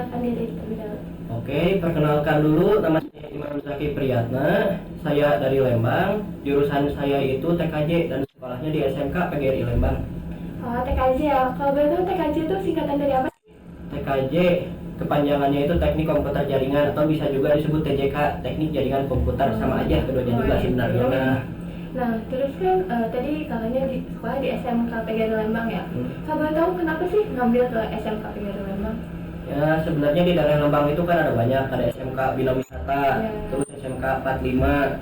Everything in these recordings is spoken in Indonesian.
memperkenalkan diri terlebih dahulu. Oke, perkenalkan dulu, nama saya Imam Zaki Priyatna. Saya dari Lembang. Jurusan saya itu TKJ dan sekolahnya di SMK PGRI Lembang. Oh, TKJ ya. Kalau boleh tahu TKJ itu singkatan dari apa? TKJ kepanjangannya itu Teknik Komputer Jaringan atau bisa juga disebut TJK, Teknik Jaringan Komputer, sama aja keduanya juga sebenarnya. Nah, terus kan tadi kakaknya di sekolah di SMK PGRI Lembang ya. Kalau boleh tahu kenapa sih ngambil ke SMK PGRI Lembang? Ya, sebenarnya di daerah Lembang itu kan ada banyak, ada SMK Bina Wisata, terus SMK 45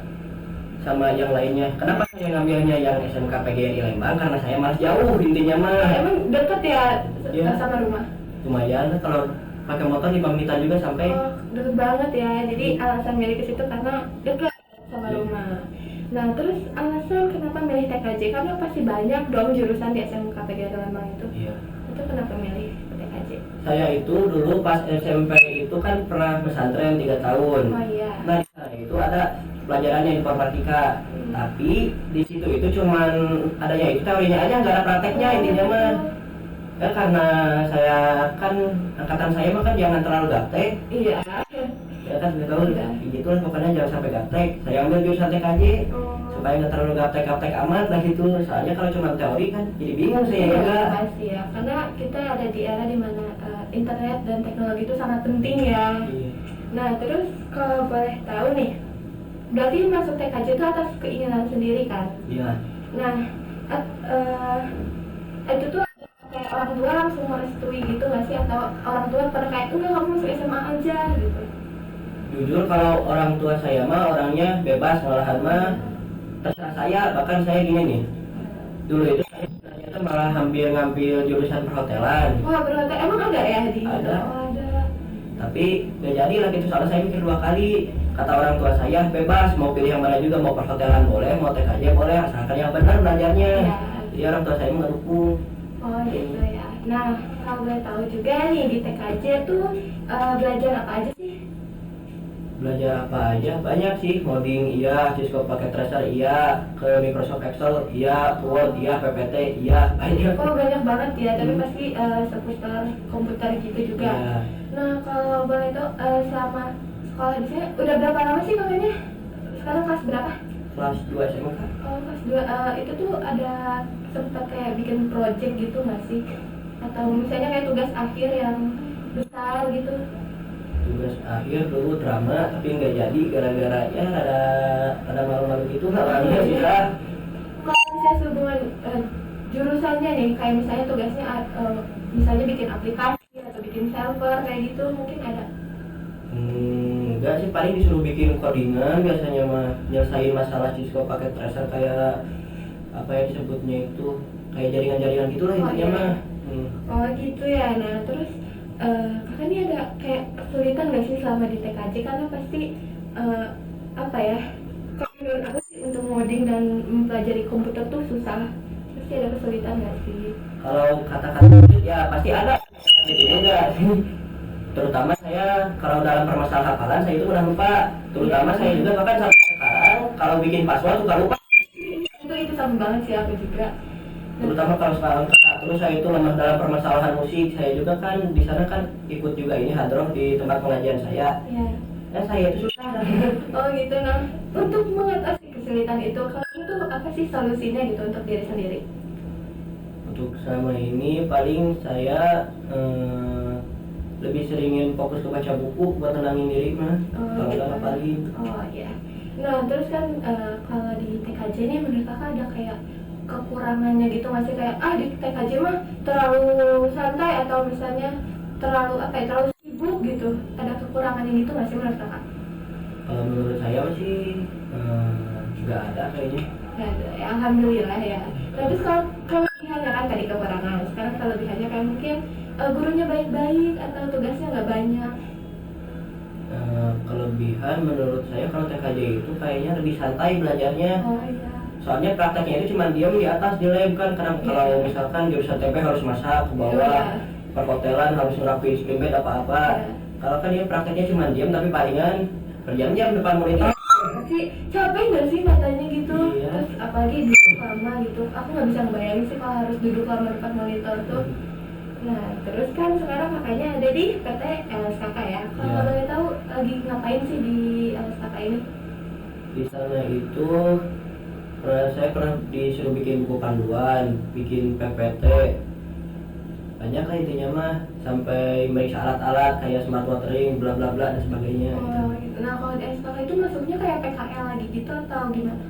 sama yang lainnya. Kenapa saya ngambilnya yang SMK PGRI Lembang? Karena saya malas jauh intinya mah. Emang deket ya, Ya. sama rumah? Lumayan, kalau pakai motor 5 menitan juga sampai. Oh, deket banget ya. Jadi alasan milih ke situ karena deket sama rumah. Nah, terus alasan kenapa milih TKJ? Karena pasti banyak dong jurusan di SMK PGRI Lembang itu. Iya. Itu kenapa milih TKJ? Saya itu dulu pas SMP itu kan pernah pesantren 3 tahun. Oh iya. Nah, di sana itu ada pelajarannya informatika. Tapi di situ itu cuman adanya itu teorinya aja, nggak ada prakteknya intinya mah. Ya karena saya kan angkatan saya mah kan jangan terlalu gaptek. Iya. Ya kan nggak tahu gitu lah, pokoknya jangan sampai gaptek. Saya ambil jurusan TKJ supaya nggak terlalu gaptek amat lah gitu. Soalnya kalau cuma teori kan jadi bingung saya Iya, juga. pasti ya. Karena kita ada di era dimana internet dan teknologi itu sangat penting ya. Iya. Nah, terus kalau boleh tahu nih, berarti masuk TKJ itu atas keinginan sendiri kan? Iya. Nah, itu tuh kayak orang tua langsung merestui gitu nggak sih? Atau orang tua pernah kayak, enggak kamu masuk SMA aja gitu? Jujur kalau orang tua saya mah orangnya bebas, malahan mah terserah saya. Bahkan saya gini nih, dulu itu saya ternyata malah hampir ngambil jurusan perhotelan. Wah, berarti emang ada ya di Ada. Oh, ada. Tapi gak jadi lah gitu, soalnya saya mikir 2 kali. Kata orang tua saya bebas, mau pilih yang mana juga, mau perhotelan boleh, mau TKJ boleh, asalkan yang benar belajarnya. Iya. Jadi orang tua saya mendukung. Oh gitu ya. Nah, kalau boleh tahu juga nih di TKJ tuh belajar apa aja sih? Belajar apa aja? Banyak sih, coding iya, Cisco Packet Tracer iya, ke Microsoft Excel iya, ke Word iya, PPT iya, banyak. Oh banyak banget ya, tapi pasti seputar komputer gitu juga. Iya. Nah, kalau boleh tahu selama sekolah di sini udah berapa lama sih kakaknya? Sekarang kelas berapa? Kelas 2 SMK. Oh, kelas 2. Itu tuh ada sempat kayak bikin project gitu nggak sih? Atau misalnya kayak tugas akhir yang besar gitu? Tugas akhir dulu drama, tapi nggak jadi gara-gara ya ada malu-malu gitu lah orangnya susah. Kalau misalnya sehubungan jurusannya nih, kayak misalnya tugasnya misalnya bikin aplikasi atau bikin server kayak gitu, mungkin ada? Enggak sih, paling disuruh bikin codingan biasanya mah, nyelesain masalah Cisco Packet Tracer kayak apa ya disebutnya itu, kayak jaringan-jaringan gitulah intinya mah. Oh gitu ya. Nah terus kakak ini ada kayak kesulitan nggak sih selama di TKJ? Karena pasti apa ya, kalau menurut aku sih untuk ngoding dan mempelajari komputer tuh susah. Pasti ada kesulitan nggak sih? Kalau kata-kata sulit ya pasti ada gitu juga. Terutama saya kalau dalam permasalahan hafalan saya itu udah lupa. Terutama saya juga bahkan sampai sekarang kalau bikin password suka lupa. Itu sama banget sih aku juga. Terutama kalau soal angka. Terus saya itu lemah dalam permasalahan musik. Saya juga kan di sana kan ikut juga ini hadroh di tempat pengajian saya. Iya. Nah saya itu susah. Oh gitu. Nah untuk mengatasi kesulitan itu, kalau itu apa sih solusinya gitu untuk diri sendiri? Untuk selama ini paling saya lebih seringin fokus ke baca buku buat tenangin diri mah. Kalau nggak paling. Oh iya. Nah terus kan kalau di TKJ ini menurut kakak ada kayak kekurangannya gitu nggak sih, kayak di TKJ mah terlalu santai atau misalnya terlalu apa ya, terlalu sibuk gitu, ada kekurangannya gitu nggak sih menurut kakak? Kalau menurut saya sih nggak ada kayaknya. Nggak ada ya, alhamdulillah ya. Nah, terus kalau kelebihannya kan tadi kekurangan, sekarang kelebihannya kayak mungkin gurunya baik-baik atau tugasnya nggak banyak. Kelebihan menurut saya kalau TKJ itu kayaknya lebih santai belajarnya. Oh iya. Soalnya prakteknya itu cuma diam di atas di lab kan. Karena kalau misalkan jurusan TP harus masak ke bawah, perhotelan harus ngerapiin spring bed apa-apa. Kalau kan dia prakteknya cuma diam tapi palingan berjam-jam depan monitor. Pasti capek nggak sih matanya gitu? Iya. Terus apalagi duduk lama gitu, aku nggak bisa ngebayangin sih kalau harus duduk lama depan monitor tuh. Nah, terus kan sekarang kakaknya ada di PT LSKK ya. Kalau Iya. boleh tahu lagi ngapain sih di LSKK ini? Di sana itu saya pernah disuruh bikin buku panduan, bikin PPT, banyak lah intinya mah, sampai meriksa alat-alat kayak smart watering, bla bla bla dan sebagainya. Oh, gitu. Nah, kalau di LSKK itu masuknya kayak PKL lagi gitu atau gimana?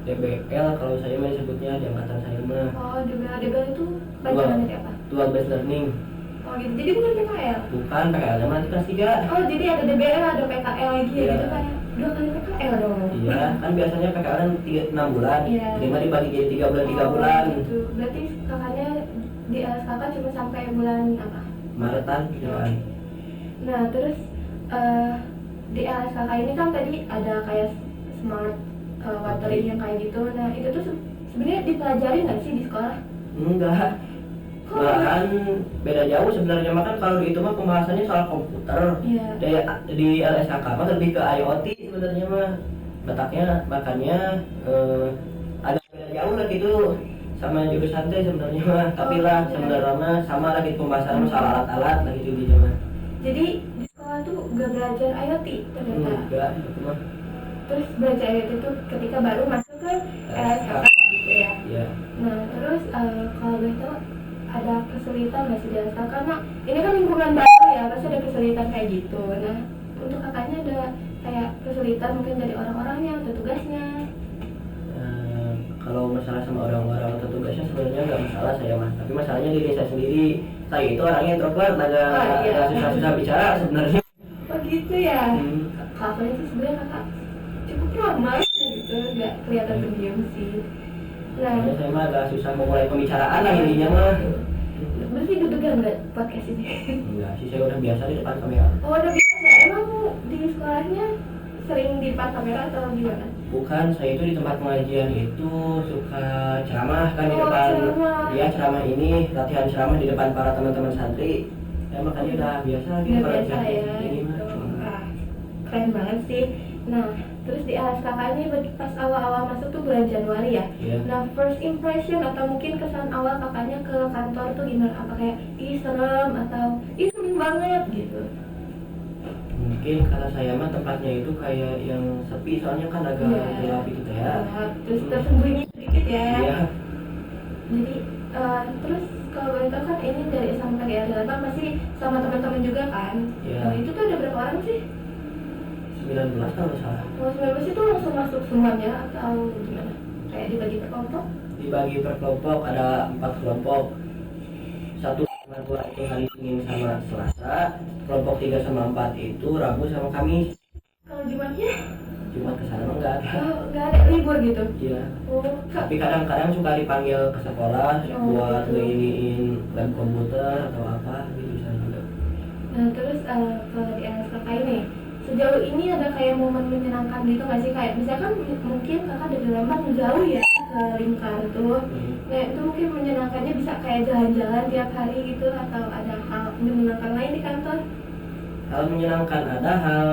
DBL kalau saya mah disebutnya di angkatan saya mah. Oh, DBL itu pelajaran dari apa? Dual based learning. Oh, gitu. Jadi bukan PKL. Bukan, PKL-nya mah kelas 3. Oh, jadi ada DBL, ada PKL lagi ya Iya. gitu kayak 2 kali PKL dong. Iya, kan biasanya PKL kan 6 bulan. Iya. Ini mah dibagi jadi 3 bulan 3 Oh, bulan. gitu. Berarti kakaknya di LSKK cuma sampai bulan apa? Maretan gitu kan. Nah, terus di LSKK ini kan tadi ada kayak smart watering yang kayak gitu. Nah, itu tuh sebenarnya dipelajari nggak sih di sekolah? Enggak. Kok Malahan beda jauh sebenarnya, makan kalau di itu mah pembahasannya soal komputer. Iya. Di LSKK mah lebih ke IoT sebenarnya mah. Letaknya makanya agak beda jauh lah gitu sama jurusan teh sebenarnya mah. Tapi lah sebenarnya mah sama lagi pembahasan soal alat-alat lah gitu intinya mah. Jadi di sekolah tuh gak belajar IoT ternyata. Enggak, itu mah. Terus belajar IoT itu ketika baru masuk ke LSKK gitu ya. Iya. Nah, terus kalau boleh tahu ada kesulitan nggak sih di LSKK? Karena ini kan lingkungan baru ya, pasti ada kesulitan kayak gitu. Nah, untuk kakaknya ada kayak kesulitan mungkin dari orang-orangnya atau tugasnya? Kalau masalah sama orang-orang atau tugasnya sebenarnya nggak masalah saya mah, tapi masalahnya diri saya sendiri. Saya itu orangnya introvert, agak susah-susah bicara sebenarnya. Oh gitu ya. Hmm. Kakaknya sih sebenarnya kakak cukup ramah gitu, nggak kelihatan pendiam sih. Nah, Makanya saya mah agak susah memulai pembicaraan lah intinya mah. berarti deg-degan nggak podcast ini? Enggak sih, saya udah biasa di depan kamera. Oh, udah biasa. Emang di sekolahnya sering di depan kamera atau gimana? Bukan, saya itu di tempat pengajian itu suka ceramah kan di Oh, depan. ceramah. Iya, ceramah ini latihan ceramah di depan para teman-teman santri. Ya makanya udah biasa gitu Udah kalau biasa ya. ini mah. Gitu. Ah, keren banget sih. Nah, terus di LSKK ini pas awal-awal masuk tuh bulan Januari ya. Iya. Nah, first impression atau mungkin kesan awal kakaknya ke kantor tuh gimana? Apa kayak ih serem atau ih seneng banget gitu? Mungkin kata saya mah tempatnya itu kayak yang sepi, soalnya kan agak Iya. gelap gitu ya. Nah, terus tersembunyi sedikit ya. Iya. Jadi terus kalau boleh tahu kan ini dari SMK ya, Delapan pasti sama teman-teman juga kan? Iya. Nah, itu tuh ada berapa orang sih? 19 kalau nggak salah. Kalau 19 itu langsung masuk semuanya atau gimana? Kayak dibagi per kelompok? Dibagi per kelompok, ada 4 kelompok. Satu sama 2 itu hari Senin sama Selasa. Kelompok 3 sama 4 itu Rabu sama Kamis. Kalau Jumatnya? Jumat kesana mah nggak ada. Oh, nggak ada libur gitu? Iya. Oh, Tapi kadang-kadang suka dipanggil ke sekolah Oh, buat gitu. nginiin lab komputer atau apa gitu bisa juga. Nah terus kalau di LSKK ini sejauh ini ada kayak momen menyenangkan gitu nggak sih, kayak misalkan mungkin kakak dari Lembang jauh ya ke Lingkar tuh, nah itu mungkin menyenangkannya bisa kayak jalan-jalan tiap hari gitu atau ada hal menyenangkan lain di kantor? Hal menyenangkan ada, hal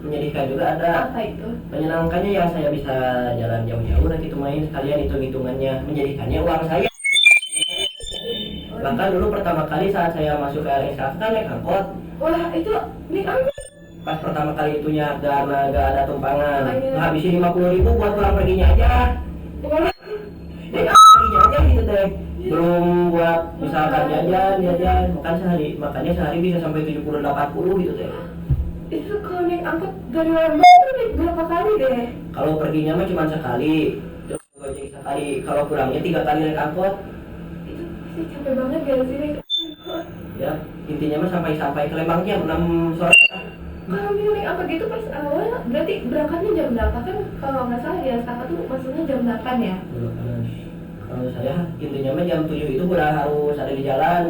menyedihkan juga ada. Apa itu? Menyenangkannya ya saya bisa jalan jauh-jauh lah gitu, main sekalian hitung-hitungannya. Menyedihkannya uang saya. Bahkan dulu pertama kali saat saya masuk ke LSKK kan naik angkot. Wah itu nih angkot. Pas pertama kali itunya karena gak ada tumpangan, Oh, iya. ngabisin 50.000 buat pulang perginya aja. Wah, Perginya aja gitu teh. Belum buat misalkan jajan, makanya sehari bisa sampai 70-80 gitu teh. itu kalau naik angkot dari Lembang tuh naik berapa kali deh? Kalau perginya mah cuma sekali, terus gojek sekali. Kalau pulangnya 3 kali naik angkot. Itu pasti capek banget gak sih naik angkot? Ya intinya mah sampai ke Lembang jam 6 sore. Kalau naik angkot gitu pas awal berarti berangkatnya jam berapa kan? Kalau nggak salah ya kakak tuh maksudnya jam 8 ya? Kalau saya intinya mah jam 7 itu udah harus ada di jalan.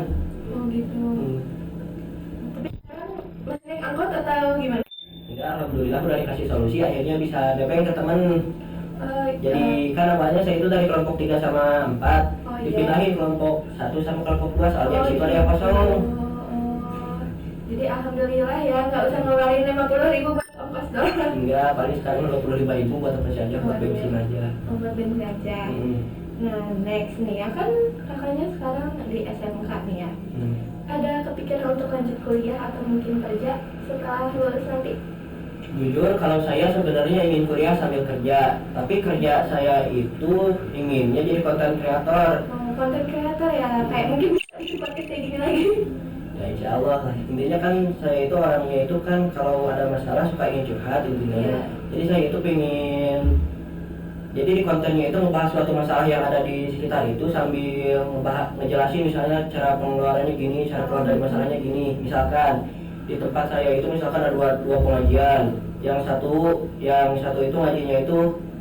Oh gitu. Tapi sekarang masih naik angkot atau gimana? Ya alhamdulillah udah dikasih solusi, akhirnya bisa nebeng ke temen. Eh, Jadi kan awalnya saya itu dari kelompok 3 sama 4 Oh, iya. dipindahin kelompok 1 sama kelompok 2 soalnya oh, di situ ada gitu. yang kosong. Oh. Jadi alhamdulillah ya nggak usah ngeluarin 50.000 buat ongkos doang. Enggak, paling sekarang 25.000 buat apa saja, buat bensin aja. Oh, buat bensin aja. Nah next nih ya kan kakaknya sekarang di SMK nih ya. ada kepikiran untuk lanjut kuliah atau mungkin kerja setelah lulus nanti? Jujur kalau saya sebenarnya ingin kuliah sambil kerja, tapi kerja saya itu inginnya jadi konten kreator. Konten kreator ya, kayak mungkin bisa bikin podcast kayak gini lagi. Ya insya Allah lah. Intinya kan saya itu orangnya itu kan kalau ada masalah suka ingin curhat intinya. Iya. Jadi saya itu pengen, jadi di kontennya itu ngebahas suatu masalah yang ada di sekitar itu sambil ngejelasin misalnya cara pengeluarannya gini, cara keluar dari masalahnya gini. Misalkan di tempat saya itu misalkan ada dua pengajian, yang satu itu ngajinya itu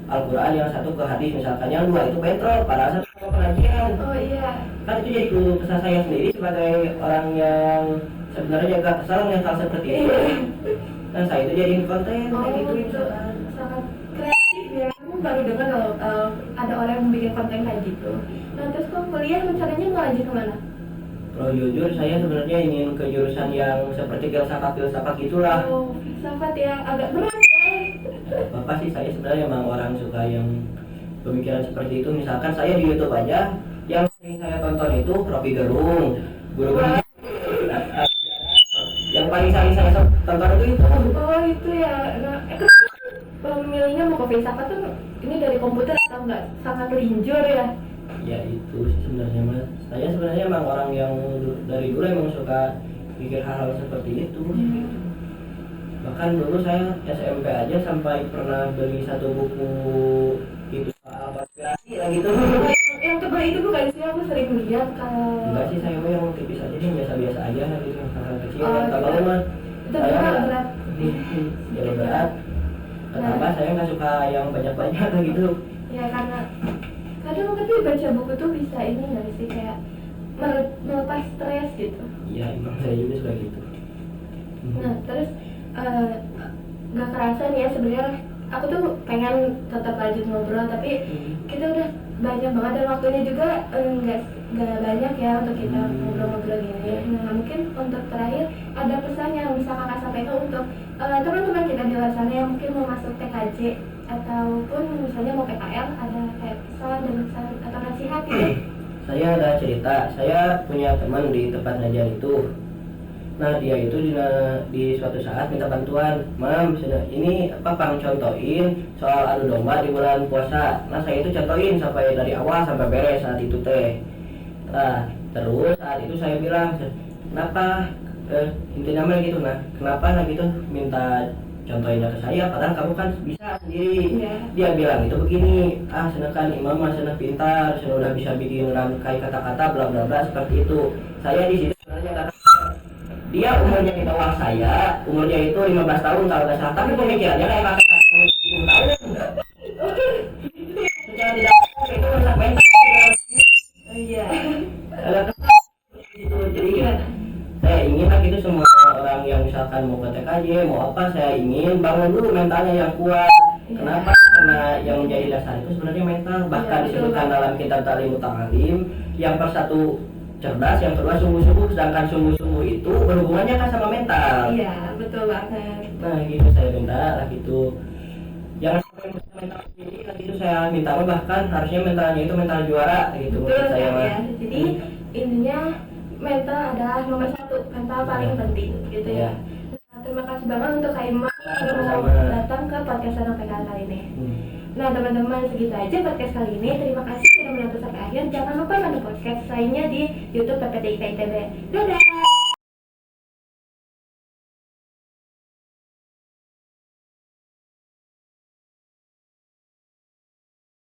Al-Quran, yang satu ke hadis misalkan, yang dua itu bentrok pada saat pengajian. Oh iya. Kan itu jadi keluh kesah saya sendiri sebagai orang yang sebenarnya agak kesal dengan hal seperti itu. Dan saya itu jadiin konten kayak gitu itu sangat kreatif ya. Kamu baru dengar loh ada orang yang bikin konten kayak gitu. Nah terus kok kuliah rencananya mau lanjut kemana? Kalau jujur saya sebenarnya ingin ke jurusan yang seperti filsafat gitulah. Oh, filsafat yang agak berat ya. Bapak sih saya sebenarnya emang orang suka yang pemikiran seperti itu. Misalkan saya di YouTube aja yang sering saya tonton itu Rocky Gerung, guru yang paling sering saya tonton itu. Oh itu ya. Nah, pemilihnya mau ke filsafat tuh ini dari komputer atau enggak sangat linjur ya? Ya itu sih sebenarnya mas. Saya sebenarnya emang orang yang dari dulu emang suka mikir hal-hal seperti itu. Bahkan dulu saya SMP aja sampai pernah beli satu buku itu soal konspirasi lah gitu. Yang tebal itu bukan sih, aku sering lihat kalau. Enggak sih, saya mah yang tipis aja nih, biasa-biasa aja gitu, yang hal kecil. Oh, yang kalau mah itu saya berat. jadi berat. Kenapa saya nggak suka yang banyak-banyak gitu? Ya karena kadang tapi baca buku tuh bisa ini nggak sih kayak melepas stres gitu. Iya, emang saya juga suka gitu. Nah terus nggak kerasa nih ya sebenarnya aku tuh pengen tetap lanjut ngobrol tapi kita udah banyak banget dan waktunya juga nggak banyak ya untuk kita ngobrol-ngobrol gini. Nah mungkin untuk terakhir ada pesan yang bisa kakak sampaikan untuk teman-teman kita di luar sana yang mungkin mau masuk TKJ ataupun misalnya mau PKL, ada kayak pesan dan pesan atau nasihat gitu. Saya ada cerita, saya punya teman di tempat ngajian itu. Nah dia itu di suatu saat minta bantuan, Mam, ini apa Pang contohin soal adu domba di bulan puasa. Nah saya itu contohin sampai dari awal sampai beres saat itu teh. Nah terus saat itu saya bilang, kenapa intinya mah gitu, nah kenapa nah gitu minta contohinnya ke saya, padahal kamu kan bisa sendiri. Dia bilang itu begini, sedangkan imam mah senang pintar, sudah bisa bikin rangkai kata-kata bla bla bla seperti itu. Saya di situ sebenarnya karena dia umurnya di bawah saya, umurnya itu 15 tahun kalau nggak salah, tapi pemikirannya kayak kakak 10 tahun. Secara tidak itu rusak mental. Iya. Agak kesal gitu. Jadi saya ingin lah gitu semua orang yang misalkan mau ke TKJ, mau apa, saya ingin bangun dulu mentalnya yang kuat. Kenapa? Karena yang menjadi dasar itu sebenarnya mental. Bahkan disebutkan dalam kitab Ta'lim Muta'alim, yang persatu cerdas, yang kedua sungguh-sungguh, sedangkan sungguh-sungguh itu berhubungannya kan sama mental. Iya, betul banget. Nah gitu saya minta lah gitu. Jangan sampai mental sendiri lah gitu, saya minta bahkan harusnya mentalnya itu mental juara gitu. Betul saya kan ya. Jadi intinya mental adalah nomor satu, mental paling penting gitu ya. Nah, terima kasih banget untuk Kak Ima yang mau datang ke podcast Anak PKL kali ini. Nah teman-teman, segitu aja podcast kali ini. Terima kasih sudah menonton sampai akhir. Jangan lupa nonton podcast lainnya di YouTube PPTIK ITB. Dadah.